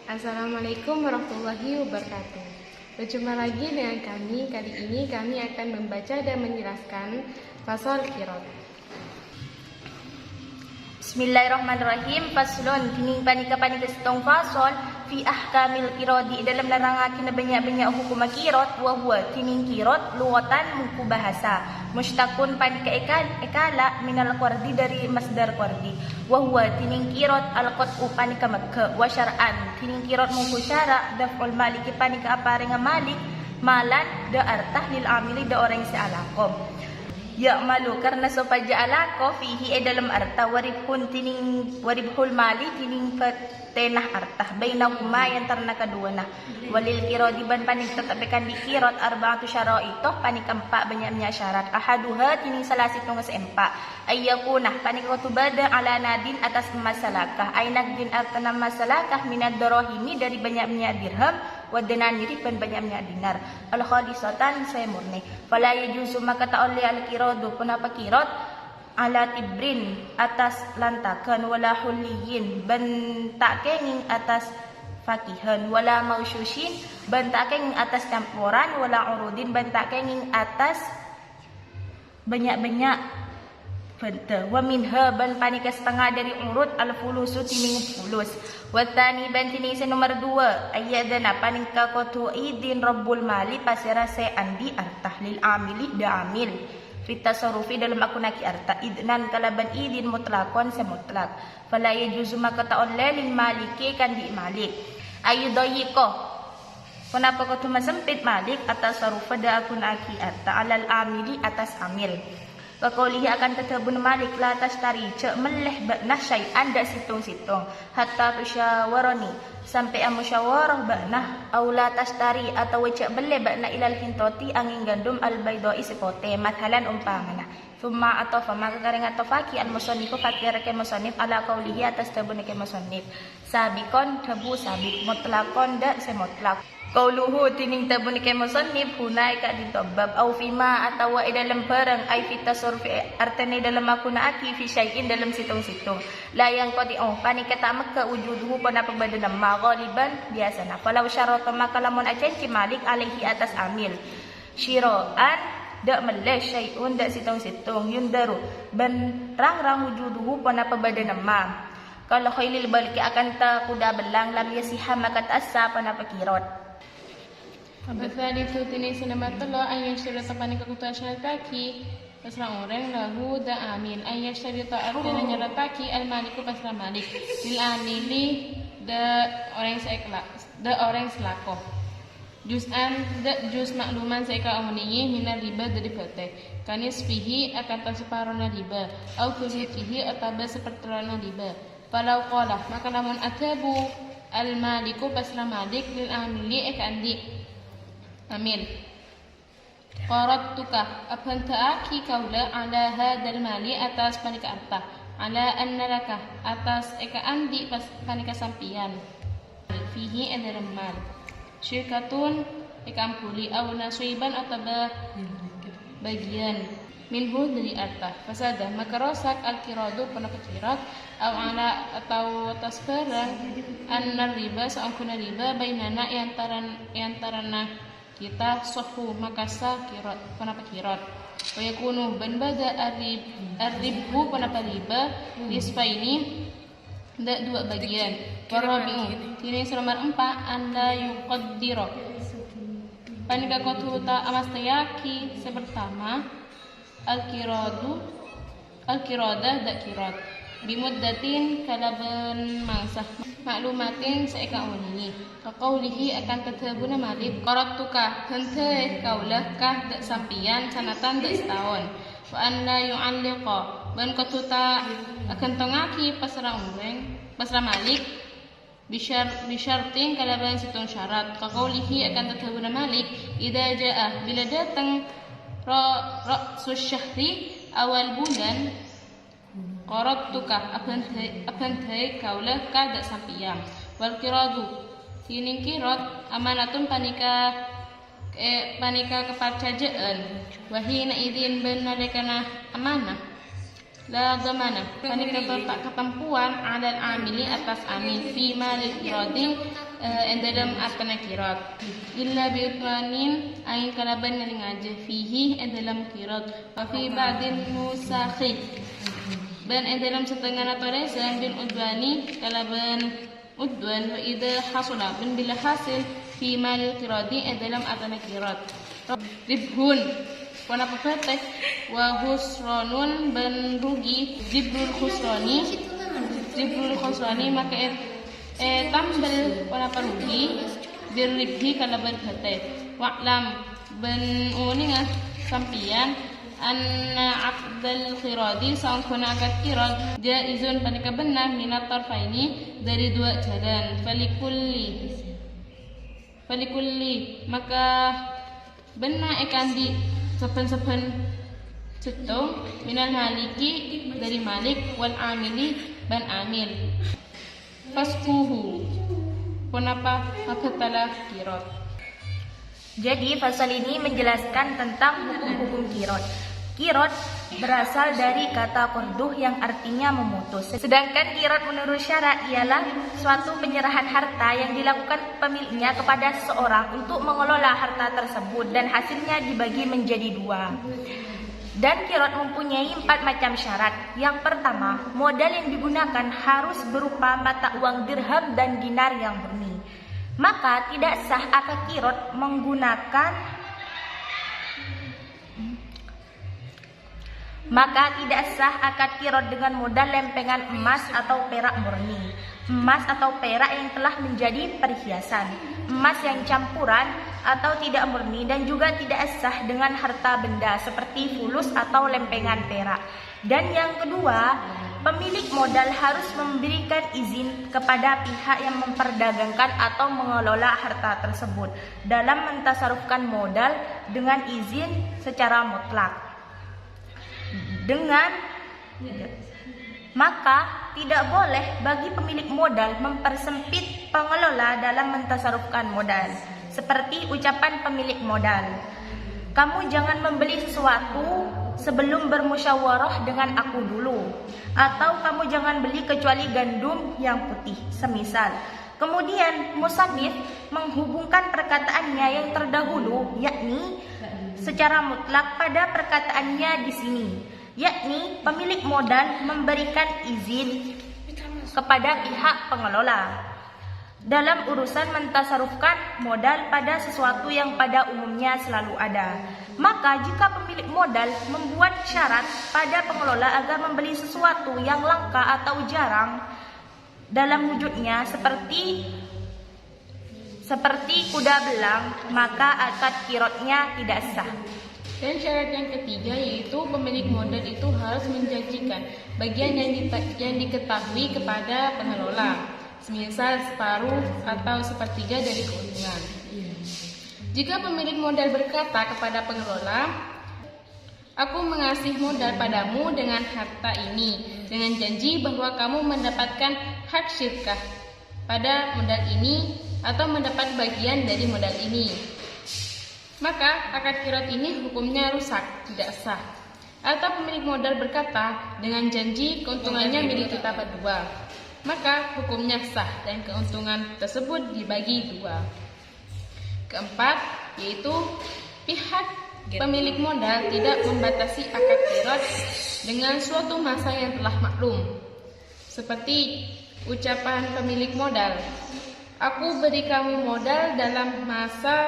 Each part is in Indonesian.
Assalamualaikum warahmatullahi wabarakatuh. Berjumpa lagi dengan kami. Kali ini kami akan membaca dan menjelaskan pasal qiraat. Bismillahirrahmanirrahim. Faslun kini panika setong fasal fi ahkamil qiraat dalam larangan banyak-banyak hukum qiraat wa huwa tining qiraat lughatan muku bahasa mushtaqun panika ekala minal qardi dari masdar qardi wa huwa tining qiraat al-qat'u panika makka wa syar'an tining qiraat muku syara' daf'ul maliki panika aparenga malik malan da artah lil amili da orang sealakom ya malu karena sopaja alako fihi dalam arta waribhul mali tining tenah artah bainahuma yang terna keduana walil qiradi ban panik tetapikan di qirat arba'atu syara'itoh panik empat banyaknya syarat ahaduha tining salah situng seempat ayyakunah panik kutubada ala nadin atas masalakah ainak din artana masalakah minad darahimi dari banyaknya dirham wadenaniri ban banyaknya dinar al khalisatan saya murni fala yajuzu maka ta'olli al qiradu punapa qirat ala tibrin atas lantakan wala huliyin ban tak kenging atas fakihan wala mausyushin ban tak kenging atas campuran wala urudin ban tak kenging atas banyak-banyak benda wa minha ban panika setengah dari urut al fulusu tining fulus wa tani ban tining nomor 2 ayyadana panika qatu idin rabbul mali pasira se andi artah lil amili da amil fit tasarrufi dalam akunaki arta idnan kalaban idin mutlaqan semutlak fala yajuzu maka ta'alla lil maliki kan di malik ayudayiko kenapa kau cuma sempit malik atas sarufa da akunaki arta alal amili atas amil Wakaulihi akan tetabun malik la tashtari cek meleh bakna syai'an dak situng-situng hatta tusyawarani sampai musyawarah bakna au la tashtari atau cek bele bakna ilal hintoti angin gandum al baydai sepote mathalan umpamana thumma atau fama karing atau faki al musannifu fakir ke musannif ala qaulihi atas tabun ke musannif sabikon tabu sabik mutlaqon dak semutlaq qauluhu tining tabun ke musannif hunai ka ditobab au fima atau dalam barang ai fi tasarrufi artane dalam akuna aki fi syai'in dalam situng-situng la yang qadi'u pani kata maka wujuduhu pada pembadana ma ghaliban biasana falau syarata maka lamun acenci malik alaihi atas amil syiraan dak meleh syai'un dak situng-situng yundaru ban rang wujuduhu pada pembadana ma kalau khailil baliki akan ta kuda belang lam yasiha maka ta'assa pada qirat Al-Thalithu tining nomor 3 ayat syarita panika kutu syarataki pasra orang lahu da amil ayat syarita artinya nyarataki al maliku pasra malik lil amili da orang selako juz'an da juz makluman saika umnihi minar riba dari pete kanis fihi akan terseparona riba au fihi ataba sepertelana riba falau qala maka lamun atabu al maliku pasra malik lil amili andi Amin. Qarattuka abhantaaki kaula ala hadal mali atas panika arta ala anna laka atas eka andi pas panika sampian fihi dalam mal syirkatun eka ampuli aw nasiban atau bagian minhu dari arta fasada maka rosak al-qiradu panapa qirat aw ala atau atas barang anna riba saangkuna riba bainana yantarana kita sohu makasa kirat panapa kirat wa yakunu ban bada arribu panapa riba nisfa ini ada dua bagian warabi'u ini nomor 4 anda yuqaddiro panika kotuta amastayaki sepertama al-qiradah dak kirat bimuddatin kalaban mangsah maklumatin seeka unihi kaqaulihi akan tetabuna malik qarattuka hente kaulah kah dak sampian sanatan dak setahun wa anna yu'alliqa ban katuta akan tongaki pasra malik bisyartin kalaban situng syarat kaqaulihi akan tetabuna malik idza jaa bila datang ra'sus syahri awal bulan qarattuka abhantai kaulah ka dak sampian wal qiradu tining qirat amanatun panika keparcajaan wahina idin ben nalekana amanah La dhamana, panika tak ketempuan adal amili atas amin fi malik kiradin dalam atana kirat illa bi utmanin ay kalaban nga ngaje fihi dalam kirat wa fi ba'din musakhi ban dalam setengah natore sedang bin udwani kalaban udwan wa idha hasula bin bila hasil fi malik kiradi dalam atana kirat ribhun wana papatek wa husranun ban rugi jibrul khusrani maka tambal wana parugi birribhi kalaban hate wa'lam ban uninga sampian anna aqdal khiradi saung kuna akad kirad jaizun panika benar minat tarfaini dari dua jalan falikulli maka benar akan di sepen ceto minal maliki dari malik wal amili ban amil faskuhu kenapa makatalah kirot. Jadi pasal ini menjelaskan tentang hukum-hukum kirot. Kirot berasal dari kata qurduh yang artinya memutus. Sedangkan kirot menurut syara ialah suatu penyerahan harta yang dilakukan pemiliknya kepada seseorang untuk mengelola harta tersebut dan hasilnya dibagi menjadi dua. Dan kirot mempunyai 4 macam syarat. Yang pertama, modal yang digunakan harus berupa mata uang dirham dan dinar yang murni. Maka tidak sah akad kirot menggunakan dengan modal lempengan emas atau perak murni, emas atau perak yang telah menjadi perhiasan, emas yang campuran atau tidak murni, dan juga tidak sah dengan harta benda seperti fulus atau lempengan perak. Dan yang kedua, pemilik modal harus memberikan izin kepada pihak yang memperdagangkan atau mengelola harta tersebut dalam mentasarufkan modal dengan izin secara mutlak. Maka tidak boleh bagi pemilik modal mempersempit pengelola dalam mentasarufkan modal. Seperti ucapan pemilik modal, kamu jangan membeli sesuatu sebelum bermusyawarah dengan aku dulu, atau kamu jangan beli kecuali gandum yang putih, semisal. Kemudian musannif menghubungkan perkataannya yang terdahulu, yakni secara mutlak pada perkataannya di sini, yakni pemilik modal memberikan izin kepada pihak pengelola dalam urusan mentasarufkan modal pada sesuatu yang pada umumnya selalu ada. Maka jika pemilik modal membuat syarat pada pengelola agar membeli sesuatu yang langka atau jarang dalam wujudnya seperti kuda belang, maka akad kirotnya tidak sah. Dan syarat yang ketiga yaitu pemilik modal itu harus menjanjikan bagian yang diketahui kepada pengelola, semisal separuh atau sepertiga dari keuntungan. Jika pemilik modal berkata kepada pengelola, aku mengasih modal padamu dengan harta ini, dengan janji bahwa kamu mendapatkan hak syirkah pada modal ini atau mendapat bagian dari modal ini, maka akad kirot ini hukumnya rusak, tidak sah. Atau pemilik modal berkata dengan janji keuntungannya milik kita berdua, maka hukumnya sah dan keuntungan tersebut dibagi dua. Keempat, yaitu pihak pemilik modal tidak membatasi akad kirot dengan suatu masa yang telah maklum. Seperti ucapan pemilik modal, aku beri kamu modal dalam masa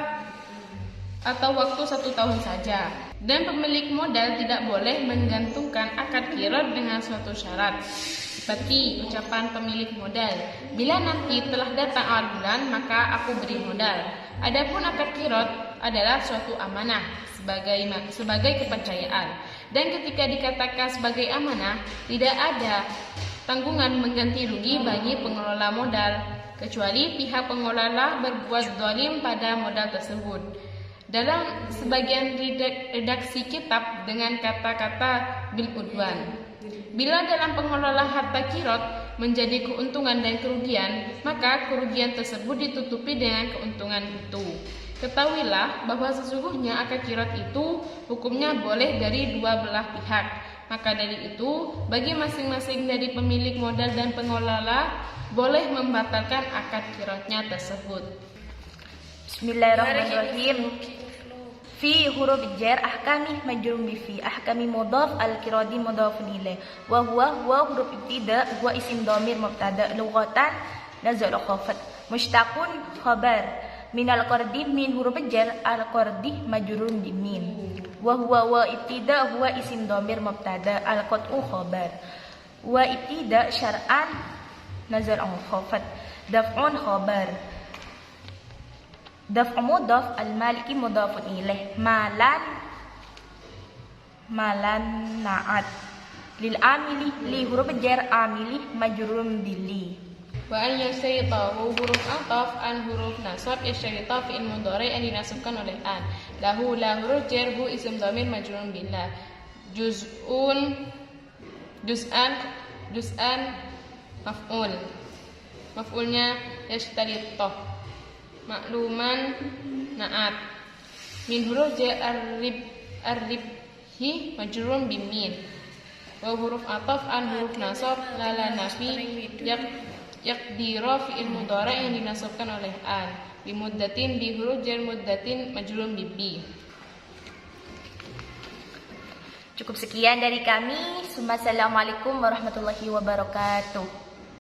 atau waktu 1 tahun saja. Dan pemilik modal tidak boleh menggantungkan akad kirot dengan suatu syarat. Seperti ucapan pemilik modal, bila nanti telah datang awal bulan maka aku beri modal. Adapun akad kirot adalah suatu amanah sebagai kepercayaan. Dan ketika dikatakan sebagai amanah, tidak ada tanggungan mengganti rugi bagi pengelola modal, kecuali pihak pengelola berbuat zalim pada modal tersebut. Dalam sebagian redaksi kitab dengan kata-kata bil udwan, bila dalam pengelola harta kirot menjadi keuntungan dan kerugian, maka kerugian tersebut ditutupi dengan keuntungan itu. Ketahuilah bahwa sesungguhnya akad kirot itu hukumnya boleh dari dua belah pihak, Maka dari itu, bagi masing-masing dari pemilik modal dan pengelola boleh membatalkan akad qiraatnya tersebut. Bismillahirrahmanirrahim. Fi huruf jar ahkami majrum bi fi ahkami mudhaf al qiradi mudhafun ilaih wa huwa huruf ibtida huwa isim dhamir mubtada lughatan nazal khafat mushtaqun khabar min al qardi min huruf jar al qardi majrum bi min wa huwa ibtida huwa isim dhamir mubtada al qat'u khabar wa ibtida syar'an nazal khafat daf'un khabar daf'u mudhaf al-maliki mudhafun ilaih malan na'at lil amili li huruf jar amili majrurun billi Wa an yasyritahu huruf ataf an huruf nasab yasyrita fi'il mudhari yang dinasabkan oleh an. Lahu la huruf jar hu isim dhamir majrurun billah. Juz'an maf'ul. Maf'ulnya yasyrita. Makluman na'at. Min huruf jar ar-ribhi majrurun bimin. Wa huruf ataf an huruf nasab lala nafi yakdira fi'il mudhari yang dinasabkan oleh an. Bi muddatin bi huruf jar muddatin majrurun bi. Cukup sekian dari kami. Assalamualaikum warahmatullahi wabarakatuh.